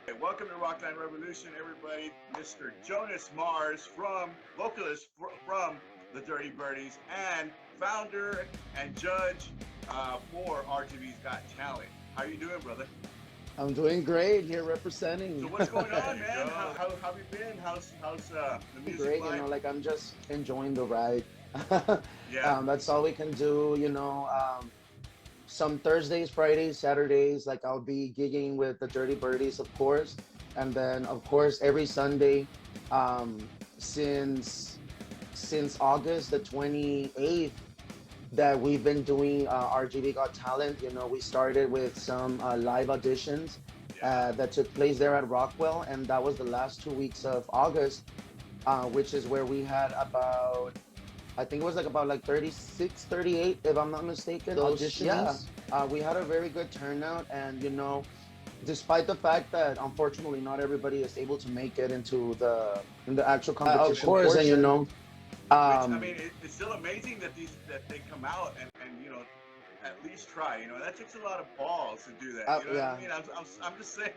Hey, welcome to Rockland Revolution, everybody. Mr. Jonas Mars vocalist from the Dirty Birdies, and founder and judge for RTV's Got Talent. How you doing, brother? I'm doing great here So representing. what's going on, man? How have you been? How's the Doing music great, life? like I'm just enjoying the ride. Yeah, That's all we can do. Some Thursdays, Fridays, Saturdays, like I'll be gigging with the Dirty Birdies, of course. And then, of course, every Sunday, um, since since August the 28th, that we've been doing RGB Got Talent. We started with some live auditions yeah. that took place there at Rockwell, and that was the last 2 weeks of August, which is where we had about, I think it was like about like 36, 38, if I'm not mistaken, those, yeah. Auditionees. We had a very good turnout, and despite the fact that unfortunately not everybody is able to make it into the actual Competition of course, and portion. Which I um, mean, it's still amazing that they come out and at least try. That takes a lot of balls to do that. You know what I yeah, mean? I'm just saying.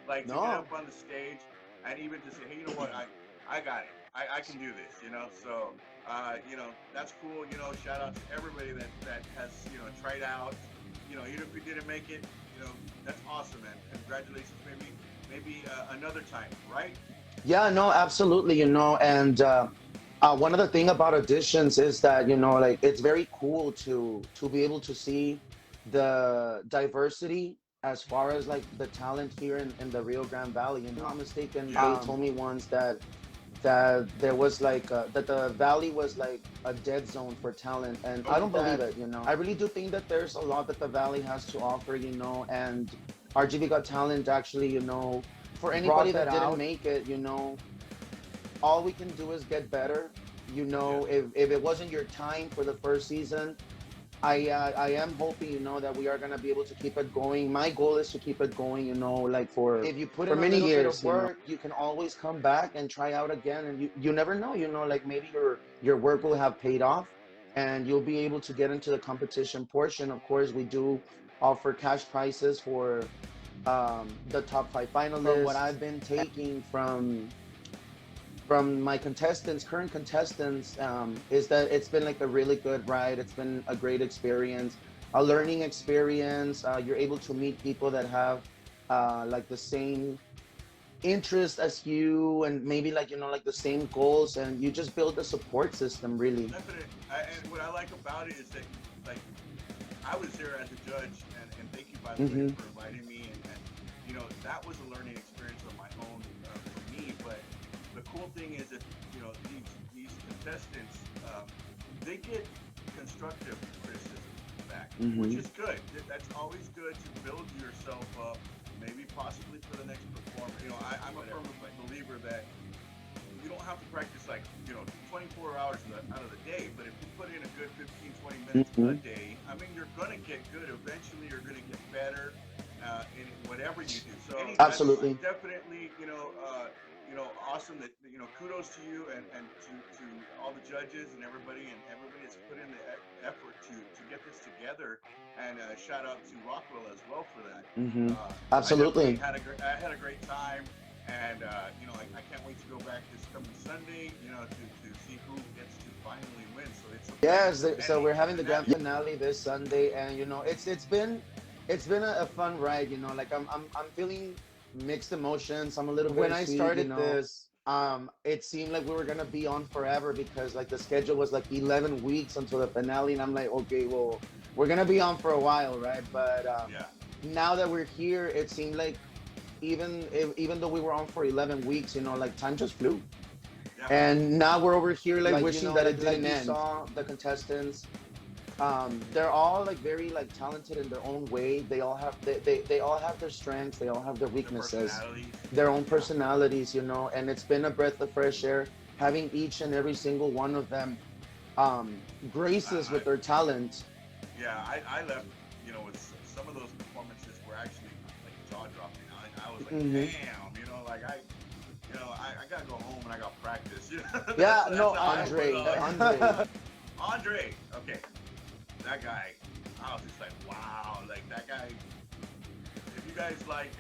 Like to get no. up on the stage and even to say, hey, you know what? I got it. I can do this. So that's cool. Shout out to everybody that has tried out. Even if we didn't make it, that's awesome, man. Congratulations. Maybe another time, right? Yeah, no, absolutely, and one of the thing about auditions is that, like it's very cool to be able to see the diversity as far as like the talent here in the Rio Grande Valley. If I'm not mistaken, Yeah. they told me once that there was like that the valley was like a dead zone for talent, and I don't believe it. I really do think that there's a lot that the valley has to offer, and RGB Got Talent actually, for anybody Brought that that didn't out. make it, all we can do is get better. Yeah. If it wasn't your time for the first season, I am hoping, that we are gonna be able to keep it going. My goal is to keep it going, like If you put for in a many little bit of years. work, You can always come back and try out again, and you never know. Like maybe your work will have paid off, and you'll be able to get into the competition portion. Of course, we do offer cash prizes for the top five from what finalists. I've been Taking from my contestants, current contestants, is that it's been like a really good ride. It's been a great experience, a learning experience. You're able to meet people that have like the same interest as you, and maybe like like the same goals, and you just build a support system, really. definite. And what I like about it is that like I was there as a judge, and thank you by the way Hmm. for inviting me, and that was a learning experience on my own for me. But the cool thing is that these contestants they get constructive criticism back, which Hmm. is good. That's always good to build yourself up, maybe possibly for the next performance. I'm a firm believer that you don't have to practice like 24 hours out of the day, but if you put in a good 15, 20 minutes a Hmm. day, I mean, you're gonna get good. Eventually you're gonna get better in whatever you do. So that's Absolutely. definitely awesome. That kudos to you and to all the judges and everybody that's put in the effort to get this together. And shout out to Rockwell as well for that. Hmm. I definitely Absolutely. had a great time, and I can't wait to go back this coming Sunday. To see who gets to finally win. So it's a Yes, so we're having the grand finale. finale this Sunday, and it's been a fun ride. Like I'm feeling mixed emotions. I'm a little When I bittersweet. started this, It seemed like we were gonna be on forever because like the schedule was like 11 weeks until the finale, and I'm like, okay, well, we're gonna be on for a while, right? But yeah, now that we're here, it seemed like even though we were on for 11 weeks, like time just flew. yeah, And now we're over here, like wishing that it like didn't you end. saw the contestants. They're all like very like talented in their own way. They all have their strengths, they all have their Their weaknesses, personalities. their own Yeah, personalities, and it's been a breath of fresh air having each and every single one of them graces I with their talent. yeah I left with some of those performances were actually like jaw dropping. I was like, Hmm. damn, like I gotta go home and I got practice. Yeah, That's no, how I Andre, felt. Andre. Andre, okay, that guy. I was just like, wow, like that guy. If you guys like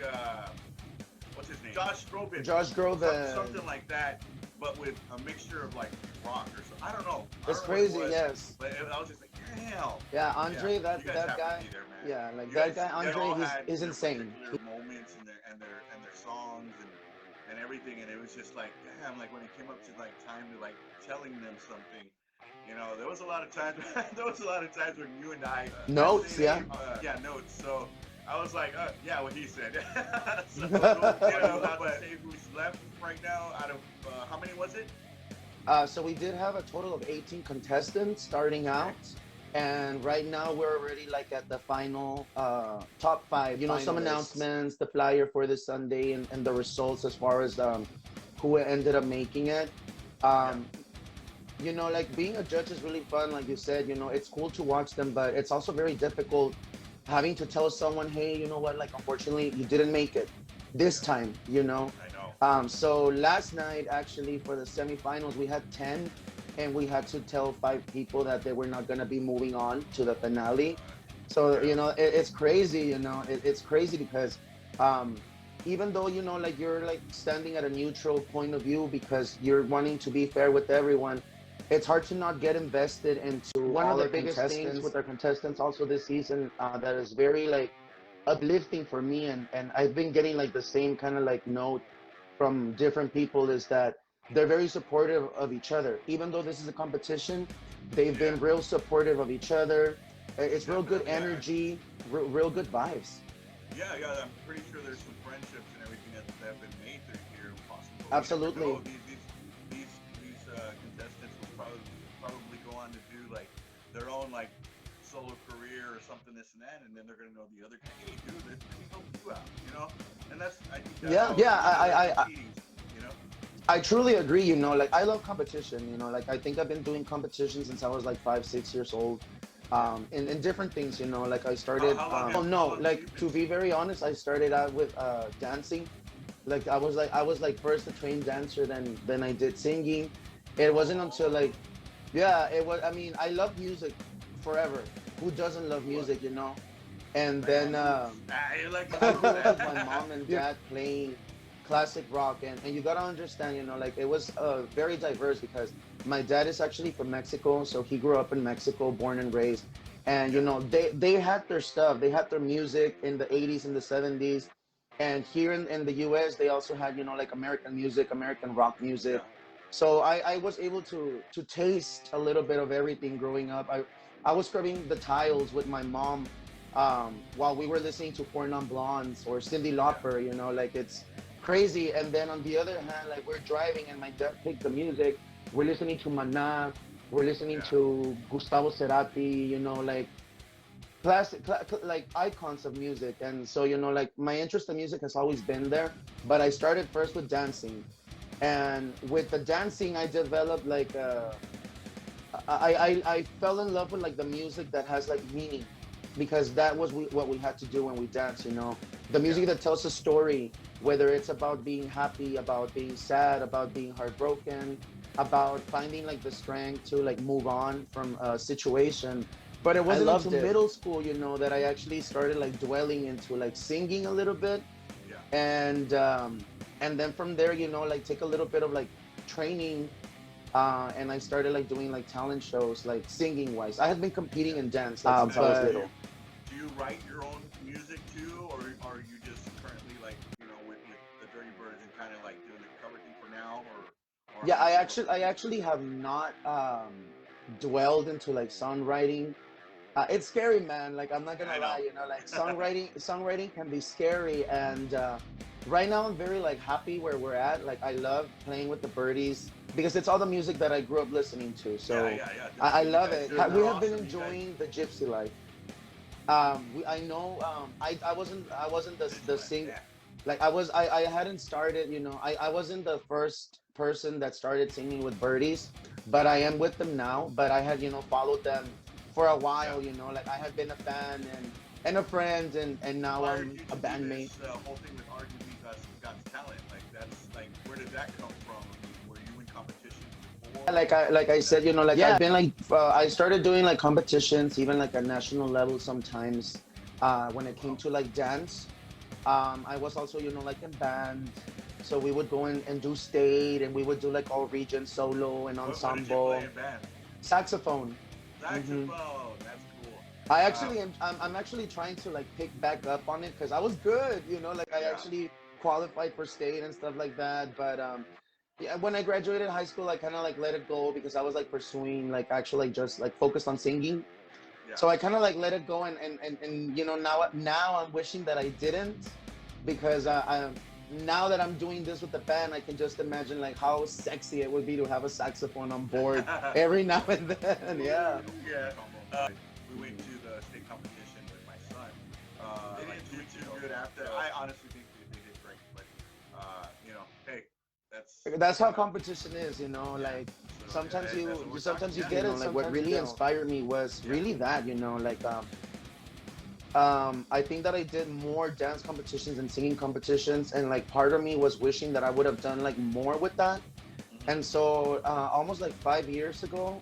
what's his name? Josh Groban. Josh Groban. Something like that, but with a mixture of like rock or something. I don't know. It's What it crazy, was, yes. but I was just like, damn. Yeah, Andre, Yeah, you guys that have to guy. be there, man. Yeah, like You that guys, guy, they Andre, all had he's their insane. particular moments and their songs and everything, and it was just like, damn, like when it came up to like time to like telling them something, you know, there was a lot of times there was a lot of times when you and I Notes, say yeah. yeah, notes. So I was like, yeah, what he said. So you know, but say who's left right now out of how many was it? So we did have a total of 18 contestants starting Okay. out, and right now we're already like at the final top five. You know, some Finalists. announcements, the flyer for this Sunday, and the results as far as who ended up making it. Yeah. Um, you know, like being a judge is really fun. Like you said, you know, it's cool to watch them, but it's also very difficult having to tell someone, hey, you know what, like unfortunately you didn't make it this Yeah. time, you know. I know. So last night, actually, for the semifinals, we had 10, and we had to tell 5 people that they were not going to be moving on to the finale. So, Yeah. you know, it's crazy, you know, it's crazy because um, even though, you know, like you're like standing at a neutral point of view because you're wanting to be fair with everyone, it's hard to not get invested into one of the biggest things with our contestants also this season that is very like uplifting for me, and I've been getting like the same kind of like note from different people is that they're very supportive of each other. Even though this is a competition, they've Yeah. been real supportive of each other. It's real good Definitely, yeah. energy, real good vibes. Yeah, yeah, I'm pretty sure there's some friendships and everything that have been made through here. Possible. Absolutely. You never know. These contestants will probably go on to do like their own like solo career or something, this and that, and then they're gonna know the other guy. Hey, dude, let me help you out, you know. And that's I think that's Yeah, how yeah, competing, you know. I truly agree. You know, like I love competition. You know, like I think I've been doing competition since I was like 5, 6 years old. In different things, you know, like I started. How No, long have like you to been? be very honest, I started out with dancing. Like I was like first a trained dancer, then I did singing. It wasn't until Oh, like, yeah, it was. I mean, I love music forever. Who doesn't love what? music, you know? And Like then the roots. You like the I roots, grew up with my man. mom and dad playing classic rock, and you gotta understand, you know, like it was very diverse because my dad is actually from Mexico, so he grew up in Mexico, born and raised, and you Yeah, know they had their stuff, they had their music in the 80s and the 70s, and here in the US they also had, you know, like American music, American rock music. yeah, So I was able to taste a little bit of everything growing up. I was scrubbing the tiles with my mom while we were listening to Four Non Blondes or Cyndi yeah, Lauper, you know, like it's crazy. And then on the other hand, like we're driving and my dad picked the music. We're listening to Maná, we're listening yeah. to Gustavo Cerati, you know, like like icons of music. And so, you know, like my interest in music has always been there. But I started first with dancing. And with the dancing, I developed like I fell in love with like the music that has like meaning, because that was what we had to do when we dance, you know, the Yeah. music that tells a story, whether it's about being happy, about being sad, about being heartbroken, about finding like the strength to like move on from a situation. But it Yeah. wasn't until middle school, you know, that I actually started like dwelling into like singing a little bit, Yeah. and then from there, you know, like take a little bit of like training, and I started like doing like talent shows, like singing wise. I had been competing Yeah. in dance like since I was Now, little. do you write your own music too, or are you just currently like with the Dirty Birds and kind of like doing the cover thing for now, or Yeah, how do you go I about it? actually have not dwelled into like songwriting. It's scary, man. Like I'm not Yeah, gonna I lie, know. you know, like songwriting can be scary, and right now I'm very like happy where we're at. Like I love playing with the Birdies because it's all the music that I grew up listening to. Yeah, So yeah, yeah. I Definitely. You love guys, it. We you're have been awesome. You guys, enjoying the gypsy life. I know. I wasn't the Dixieland. sing. Yeah. Like I hadn't started. You know, I wasn't the first person that started singing with Birdies, but I am with them now. But I had, you know, followed them for a Yeah. while. You know, like I had been a fan and a friend, and What now inspired I'm you a to do bandmate. this whole thing with RGB Got Talent? Like that's like, where did that come from? I mean, were you in competition before, Like I or said, you that's know, like yeah, I've been like I started doing like competitions, even like at national level sometimes, when it came wow, to like dance. I was also, like in band. So we would go in and do state, and we would do like all region solo and What did you play ensemble. in band? Saxophone. hmm Saxophone. That's cool. I Um, actually am. I'm actually trying to like pick back up on it because I was good. Like I yeah. actually qualified for state and stuff like that. But yeah, when I graduated high school, I kind of like let it go because I was like pursuing like actually like just like focused on singing. Yeah. So I kind of like let it go, and now I'm wishing that I didn't, because now that I'm doing this with the band, I can just imagine like how sexy it would be to have a saxophone on board every now and then. Yeah. Yeah. We went to the state competition with my son. They didn't do too good after. I honestly think they did great, but hey, that's That's how competition is, yeah. like So sometimes that's what we're talking. sometimes you Yeah. get it, like what really inspired me was Yeah. really that, like I think that I did more dance competitions and singing competitions, and like part of me was wishing that I would have done like more with that. Mhm. And so almost like 5 years ago,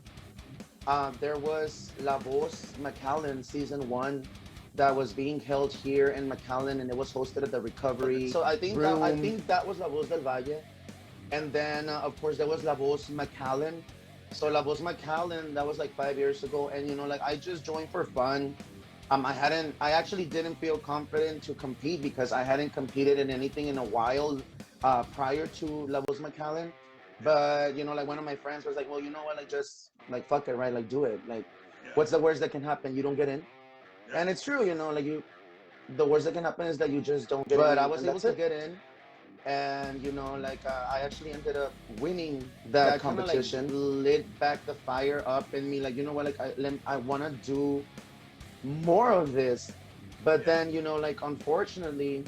there was La Voz McAllen season 1 that was being held here in McAllen, and it was hosted at the Recovery So I Room. think that was La Voz del Valle. And then, of course, there was La Voz McAllen. So La Voz McAllen, that was like 5 years ago, and like I just joined for fun. I actually didn't feel confident to compete because I hadn't competed in anything in a while prior to La Voz McAllen. But like one of my friends was like, well, you know what, like just like fuck it, right? Like do it. Like, Yeah. what's the worst that can happen? You don't get in. Yeah. And it's true, like the worst that can happen is that you just don't get in. But I But was I was able able to to get in, and like I actually ended up winning that kind of like competition. Lit back the fire up in me, like like I want to do more of this. But Yeah. then like unfortunately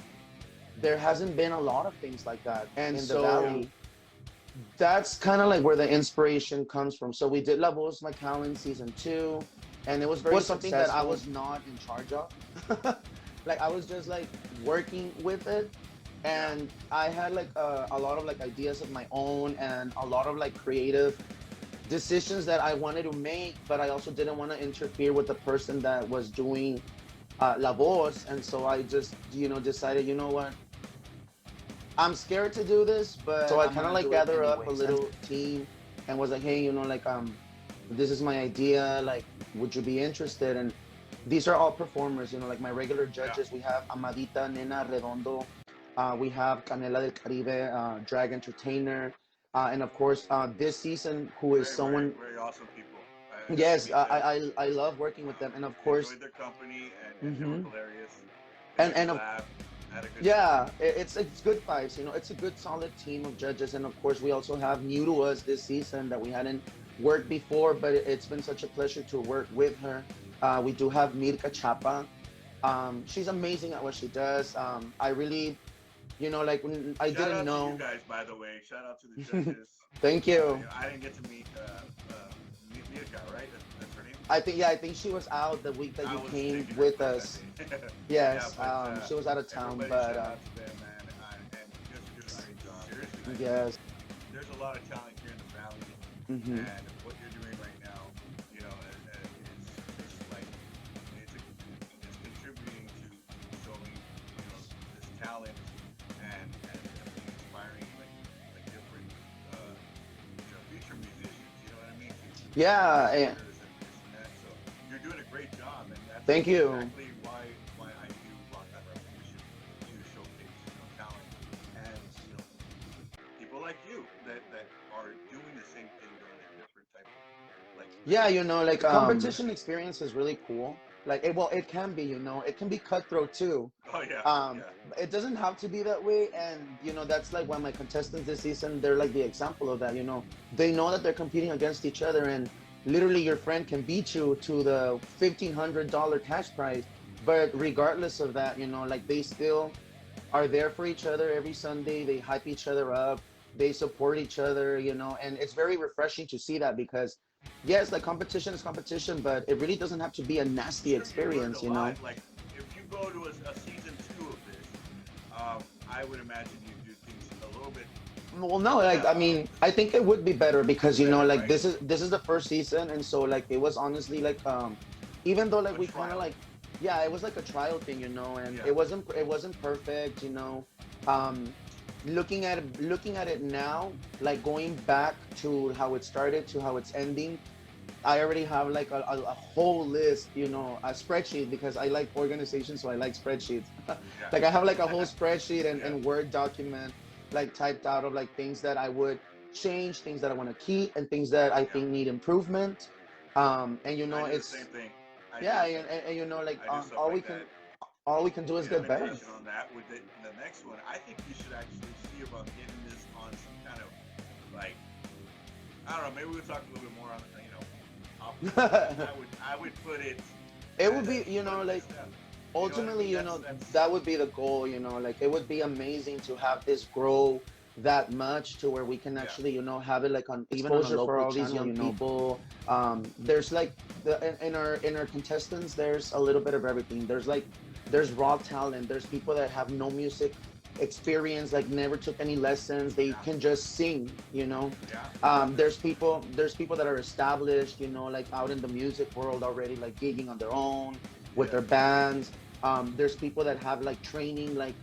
there hasn't been a lot of things like that, and in the so valley. that's kind of like where the inspiration comes from. So we did La Voz McAllen season 2, and it was very Was something that I successful. was not in charge of. Like I was just like working with it, and I had like a lot of like ideas of my own and a lot of like creative decisions that I wanted to make, but I also didn't want to interfere with the person that was doing La Voz. And so I just decided, you know what, I'm scared to do this, but So I I'm kinda gonna like do gather it up a anyways. little Team, and was like, hey, like this is my idea, like would you be interested? And these are all performers, like my regular judges. We have Amadita Nena Redondo, we have Canela del Caribe, drag entertainer, and of course this season, who is someone. Very awesome people. Yes, I love working with them, and of course. Enjoyed their company, and they Mhm. were hilarious. They and made me and of laugh. Had a good Yeah, time. it's good vibes. It's a good solid team of judges, and of course we also have new to us this season that we hadn't worked before, but it's been such a pleasure to work with her. We do have Mirka Chapa. She's amazing at what she does. I really, like I Shout didn't out to you know. guys, by the way. Shout out to the judges. Thank you. I didn't get to meet Mirka, right? That's her name. I think she was out the week that I you was came taking her with place, I us. think. Yes, Yeah, but, she was out of town, everybody but shout out to them, man. And you guys are doing a great job. Seriously, yes. there's a lot of talent here in the valley, hmm and what you're doing right now, is like it's contributing to showing this talent and definitely inspiring like different future musicians. You know what I mean? Yeah. And this and that. So you're doing a great job, and that's Thank you. exactly why I do Rockland Revolution, to showcase talent and people like you that are doing the same thing, but in a different type of like. Yeah, like The competition experience is really cool. Like it can be, it can be cutthroat too. Oh yeah, Um, yeah, it doesn't have to be that way, and that's like why my contestants this season, they're like the example of that. They know that they're competing against each other, and literally your friend can beat you to the $1,500 cash prize. But regardless of that, like they still are there for each other every Sunday. They hype each other up. They support each other, and it's very refreshing to see that because, yes, like competition is competition, but it really doesn't have to be a nasty experience, you learned a lot. Like if you go to a season 2 of this, I would imagine you do things a little bit. Well, no, like I mean, I think it would be better because Better, like right? this is the first season, and so like it was honestly like even though like A we kind of trial. like yeah, it was like a trial thing, you know, and Yeah. it wasn't perfect, you know. Um, looking at it now, like going back to how it started to how it's ending, I already have like a whole list, you know, a spreadsheet because I like organization, so I like spreadsheets. Like I have like a Yeah. whole spreadsheet and, Yeah. and Word document like typed out of like things that I would change, things that I want to keep, and things that I Yeah. think need improvement. And you I know, do the same it's thing. I do yeah, the same and, you know, like I do stuff all we like can that. do is get better. Implementation on that with the next one. I think you should actually see about getting this on some kind of like I don't know. Maybe we'll talk a little bit more on options, but I would put it It would be, as you one know, of the like steps. You know what I ultimately, mean? you That's know, that's that would be the goal, you know, like it would be amazing to have this grow that much to where we can yeah. actually, you know, have it like on Even on a exposure for local all these channel, young you know. people. There's like in our contestants, there's a little bit of everything. There's raw talent. There's people that have no music experience, like never took any lessons. They Yeah. can just sing, you know. Yeah. There's people that are established, you know, like out in the music world already, like gigging on their own with Yeah. their bands. There's people that have like training, like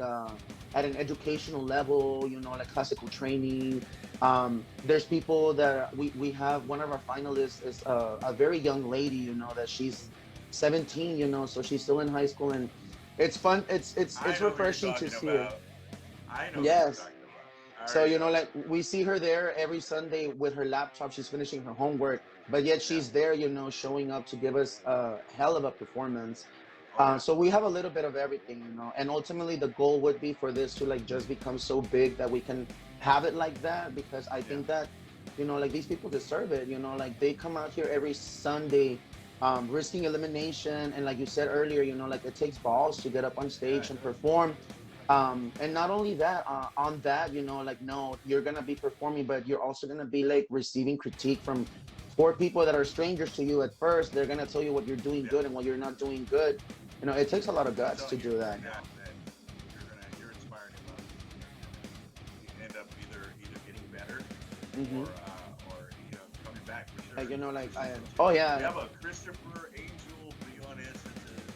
at an educational level, you know, like classical training. There's people that we have. One of our finalists is a very young lady, you know, that she's 17, you know, so she's still in high school, and it's fun. It's I know who you're refreshing to talking see her. about. I know who you're Yes. talking about. I So, already you know. know, like we see her there every Sunday with her laptop. She's finishing her homework, but yet Yeah. she's there, you know, showing up to give us a hell of a performance. Oh yeah. So we have a little bit of everything, you know, and ultimately the goal would be for this to like just become so big that we can have it like that, because I Yeah. think that, you know, like these people deserve it, you know, like they come out here every Sunday, risking elimination. And like you said earlier, you know, like it takes balls to get up on Yeah. stage It and does. perform. And not only that, on that, you know, like no, you're gonna be performing, but you're also gonna be like receiving critique from four people that are strangers to you at first. They're gonna tell you what you're doing Yeah. good and what you're not doing good. You know, it takes a lot of I'm guts to telling you do right that. now that you're inspiring him up. You end up either getting better Hmm. or coming back for sure. Like, you know, like Pushing I, those oh two. We yeah, have a Christopher Angel Briones.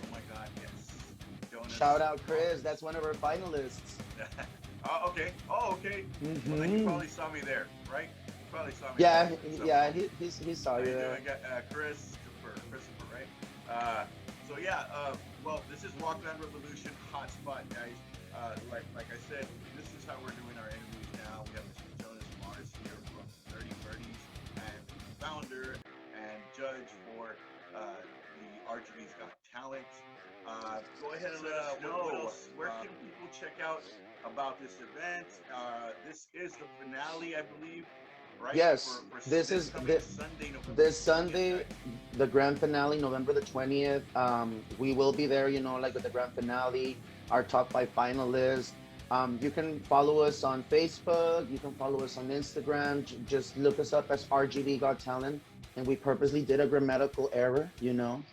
Oh my God, yes. shout Jonas. out Chris. That's one of our finalists. Oh, okay. Oh, okay. Well, then you Hmm. probably saw me there, right? You probably saw me there Yeah, at some yeah, point. he saw How you you there. doing, Christopher, right? So yeah, well, this is Rockland Revolution Hotspot, guys. Like I said, this is how we're doing our interviews now. We have Mr. Jonas Mars here from 30 Birdies and founder and judge for the RGB's Got Talent. Go ahead and let us know what else. Where can people check out about this event? This is the finale, I believe, right? Yes, For this this is coming the Sunday, November this 20th, Sunday, guys. the grand finale, November the 20th. We will be there, you know, like with the grand finale, our top five finalists. You can follow us on Facebook. You can follow us on Instagram. Just look us up as RGB Got Talent. And we purposely did a grammatical error, you know,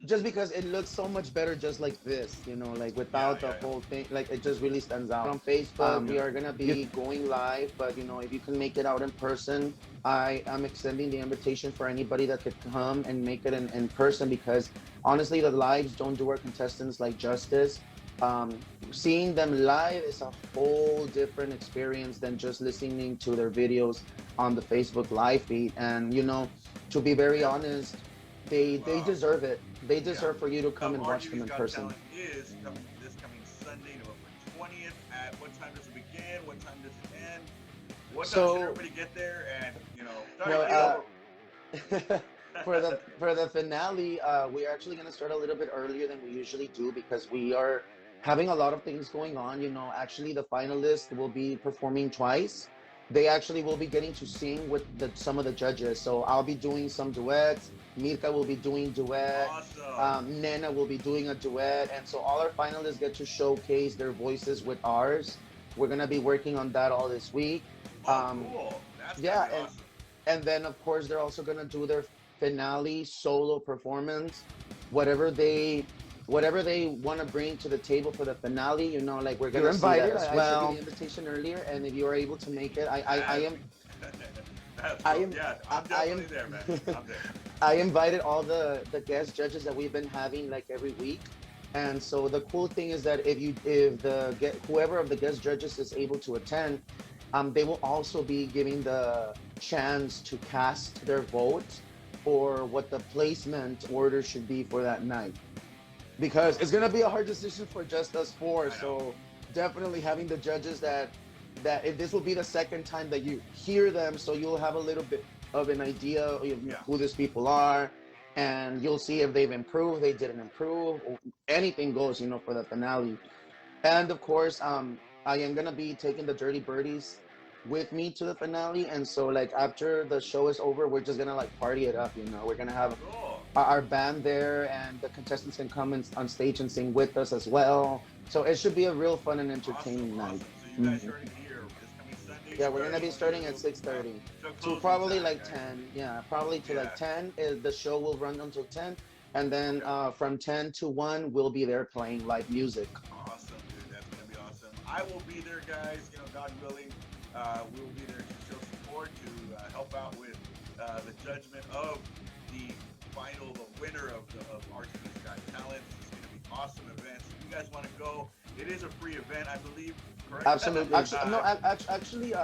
just because it looks so much better just like this, you know, like Yeah, without the yeah, whole thing. Like it just really stands out. On Facebook, yeah. we are gonna be going live, but you know, if you can make it out in person, I am extending the invitation for anybody that could come and make it in person, because honestly, the lives don't do our contestants like justice. Seeing them live is a whole different experience than just listening to their videos on the Facebook live feed. And you know, to be very Yeah. honest, they Well, deserve it. They yeah. deserve for you to come and watch them RGB's in Got person. Talent is coming this coming Sunday, November 20th. At what time does it begin? What time does it end? What time should So, everybody get there? And sorry, well, get over. for the finale, we're actually gonna start a little bit earlier than we usually do, because we are having a lot of things going on. You know, actually, the finalists will be performing twice. They actually will be getting to sing with some of the judges. So I'll be doing some duets. Mirka will be doing duet. Awesome. Nena will be doing a duet, and so all our finalists get to showcase their voices with ours. We're gonna be working on that all this week. Oh, Um, cool. That's gonna yeah, be awesome. and then of course they're also gonna do their finale solo performance, whatever they want to bring to the table for the finale, you know, like we're You're gonna see that invited. as I sent you the well. invitation earlier. And if you are able to make it, I That's, am that's I cool. am Yeah, I, I'm I definitely am there, man. I'm there. I invited all the guest judges that we've been having like every week. And so the cool thing is that if the get whoever of the guest judges is able to attend, they will also be giving the chance to cast their vote for what the placement order should be for that night. Because it's gonna be a hard decision for just us four. I know. So definitely having the judges that if this will be the second time that you hear them, so you'll have a little bit of an idea of Yeah. who these people are, and you'll see if they've improved, they didn't improve, or anything goes, for the finale. And of course, I am gonna be taking the Dirty Birdies with me to the finale, and so like after the show is over, we're just gonna like party it up. We're gonna have Cool. our band there, and the contestants can come on stage and sing with us as well. So it should be a real fun and entertaining Awesome. night. So you guys Mhm. heard it here this coming Sunday. Yeah, we're gonna be starting at 6:30 to probably like 10. Yeah, probably to like 10. The show will run until 10, and then from 10 to 1, we'll be there playing live music. Awesome, dude. That's gonna be awesome. I will be there, guys. God willing, we will be there to show support, to help out with the judgment of the the winner of RTV's Got Talent. This is gonna be awesome event. So if you guys want to go, it is a free event, I believe. Correct? Absolutely. Actually, no. Actually,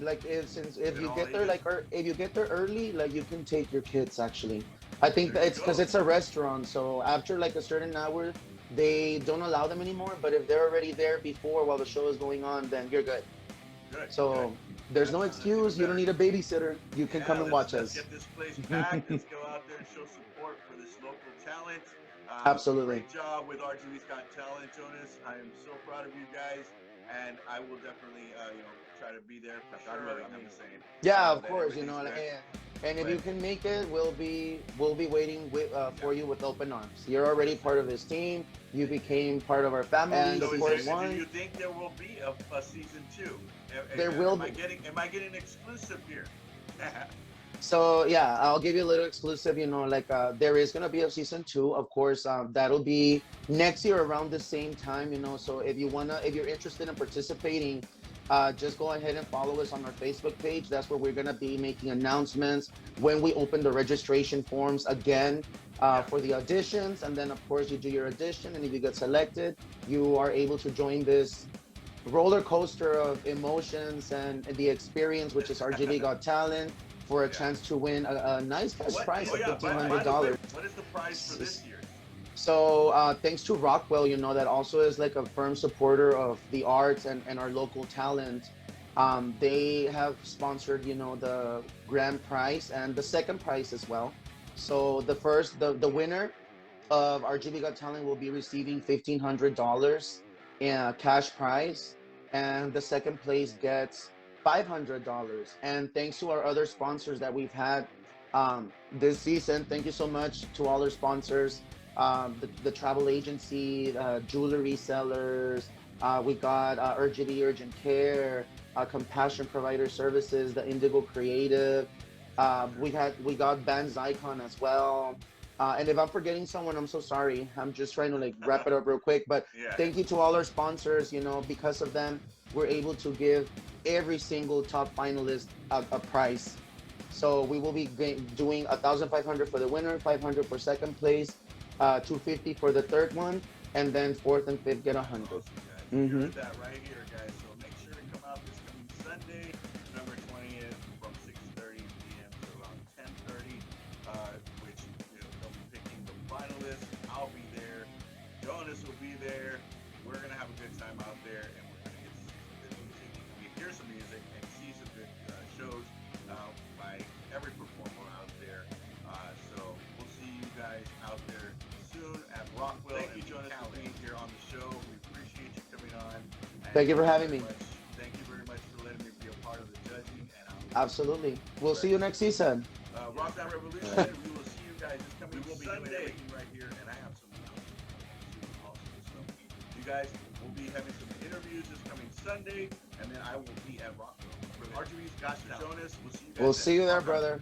like if you get there if you get there early, like you can take your kids. Actually, I think There that you it's because go. it's a restaurant. So after like a certain hour, they don't allow them anymore. But if they're already there before while the show is going on, then you're good. Good. So good. there's no That's excuse. You don't need a babysitter. You can come and watch let's us. get this place packed. Let's go out there and show support for this local talent. Absolutely. Great job with RTV's Got Talent, Jonas. I am so proud of you guys, and I will definitely, try to be there. God willing, I'm just saying. Yeah, of that course. everything's good. And if But- you can make it, we'll be waiting for you with open arms. You're already part of this team. You became part of our family. And So of course, do you think there will be a season 2? There will Am I be. getting exclusive here? So yeah, I'll give you a little exclusive. There is gonna be a season 2. Of course, that'll be next year around the same time. So if you're interested in participating, just go ahead and follow us on our Facebook page. That's where we're gonna be making announcements when we open the registration forms again for the auditions. And then of course you do your audition, and if you get selected, you are able to join this roller coaster of emotions and the experience, which is RGB Got Talent, for a chance to win a nice cash prize of $1,500. What is the prize for this year? So thanks to Rockwell, that also is like a firm supporter of the arts and our local talent. They have sponsored, the grand prize and the second prize as well. So the winner of RGB Got Talent will be receiving $1,500 in a cash prize, and the second place gets $500. And thanks to our other sponsors that we've had this season, thank you so much to all our sponsors, the travel agency, jewelry sellers. We got RGB Urgent Care, Compassion Provider Services, the Indigo Creative. We got Bands Icon as well. And if I'm forgetting someone, I'm so sorry. I'm just trying to like wrap it up real quick. But thank you to all our sponsors. Because of them, we're able to give every single top finalist a prize. So we will be doing 1,500 for the winner, 500 for second place, 250 for the third one, and then fourth and fifth get 100. Awesome, guys. You heard that right here, guys. So make sure to come out this coming Sunday, November 20th, from 6:30 p.m. to around 10:30, which they'll be picking the finalists. I'll be there. Jonas will be there. We're gonna have a good time out there, and we're gonna get to see some good music. We hear some music and see some good shows by every performer out there. So we'll see you guys out there soon at Rockwell. Thank you, Jonas, for being here on the show. We appreciate you coming on. Thank you for having me. Thank you very much for letting me be a part of the judging. And Absolutely. We'll see you next season. Rockland Revolution. We will see you guys this coming Sunday right here, and I have some awesome stuff. You guys will be having some interviews this coming Sunday, and then I will be at Rockwell. For RGB's Got Jonas. We'll see you guys. We'll see you there, brother.